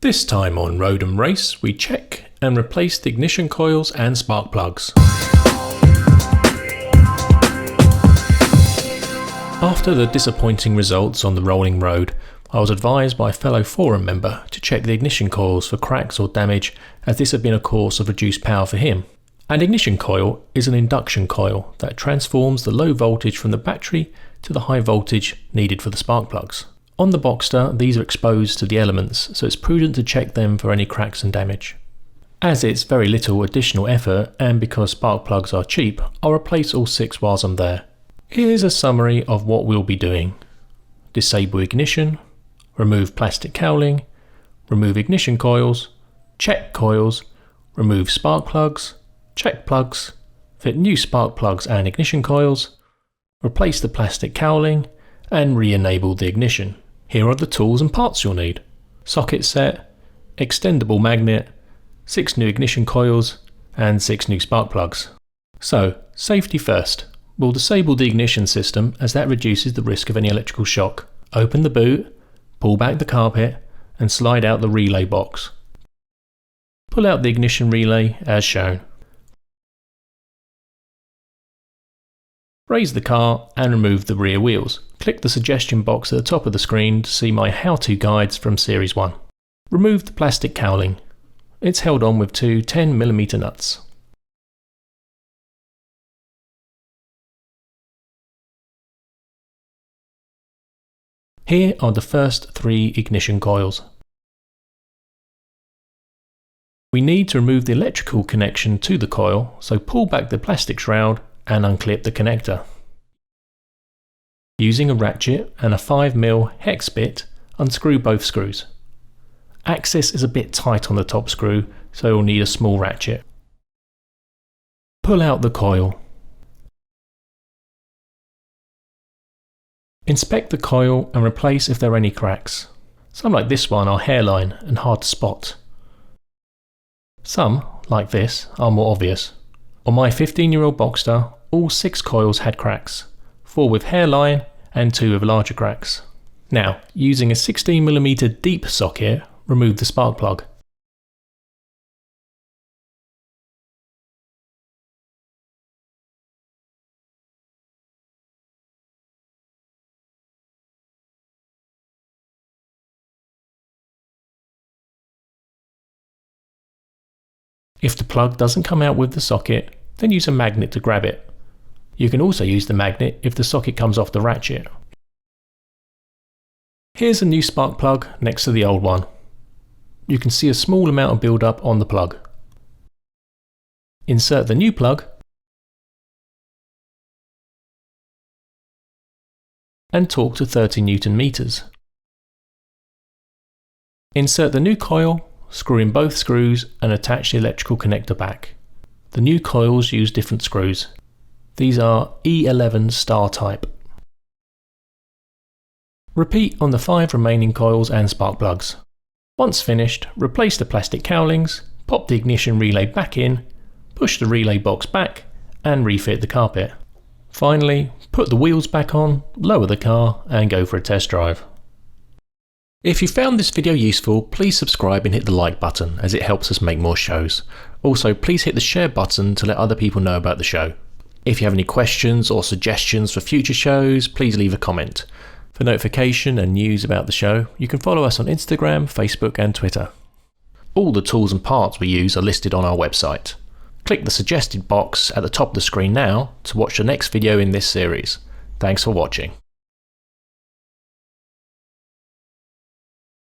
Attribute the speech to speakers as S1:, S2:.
S1: This time on Road and Race, we check and replace the ignition coils and spark plugs. After the disappointing results on the rolling road, I was advised by a fellow forum member to check the ignition coils for cracks or damage, as this had been a cause of reduced power for him. An ignition coil is an induction coil that transforms the low voltage from the battery to the high voltage needed for the spark plugs. On the Boxster, these are exposed to the elements, so it's prudent to check them for any cracks and damage. As it's very little additional effort, and because spark plugs are cheap, I'll replace all 6 whilst I'm there. Here's a summary of what we'll be doing. Disable ignition, remove plastic cowling, remove ignition coils, check coils, remove spark plugs, check plugs, fit new spark plugs and ignition coils, replace the plastic cowling, and re-enable the ignition. Here are the tools and parts you'll need. Socket set, extendable magnet, 6 new ignition coils, and 6 new spark plugs. So, safety first. We'll disable the ignition system as that reduces the risk of any electrical shock. Open the boot, pull back the carpet, and slide out the relay box. Pull out the ignition relay as shown. Raise the car and remove the rear wheels. Click the suggestion box at the top of the screen to see my how-to guides from Series 1. Remove the plastic cowling. It's held on with 2 10mm nuts. Here are the first 3 ignition coils. We need to remove the electrical connection to the coil, so pull back the plastic shroud and unclip the connector. Using a ratchet and a 5mm hex bit, unscrew both screws. Access is a bit tight on the top screw, so you'll need a small ratchet. Pull out the coil. Inspect the coil and replace if there are any cracks. Some like this one are hairline and hard to spot. Some, like this, are more obvious. On my 15-year-old Boxster, all 6 coils had cracks, 4 with hairline and 2 with larger cracks. Now, using a 16mm deep socket, remove the spark plug. If the plug doesn't come out with the socket, then use a magnet to grab it. You can also use the magnet if the socket comes off the ratchet. Here's a new spark plug next to the old one. You can see a small amount of build-up on the plug. Insert the new plug and torque to 30 Nm. Insert the new coil, screw in both screws and attach the electrical connector back. The new coils use different screws. These are E11 star type. Repeat on the 5 remaining coils and spark plugs. Once finished, replace the plastic cowlings, pop the ignition relay back in, push the relay box back, and refit the carpet. Finally, put the wheels back on, lower the car, and go for a test drive. If you found this video useful, please subscribe and hit the like button as it helps us make more shows. Also, please hit the share button to let other people know about the show. If you have any questions or suggestions for future shows, please leave a comment. For notification and news about the show, you can follow us on Instagram, Facebook and Twitter. All the tools and parts we use are listed on our website. Click the suggested box at the top of the screen now to watch the next video in this series. Thanks for watching.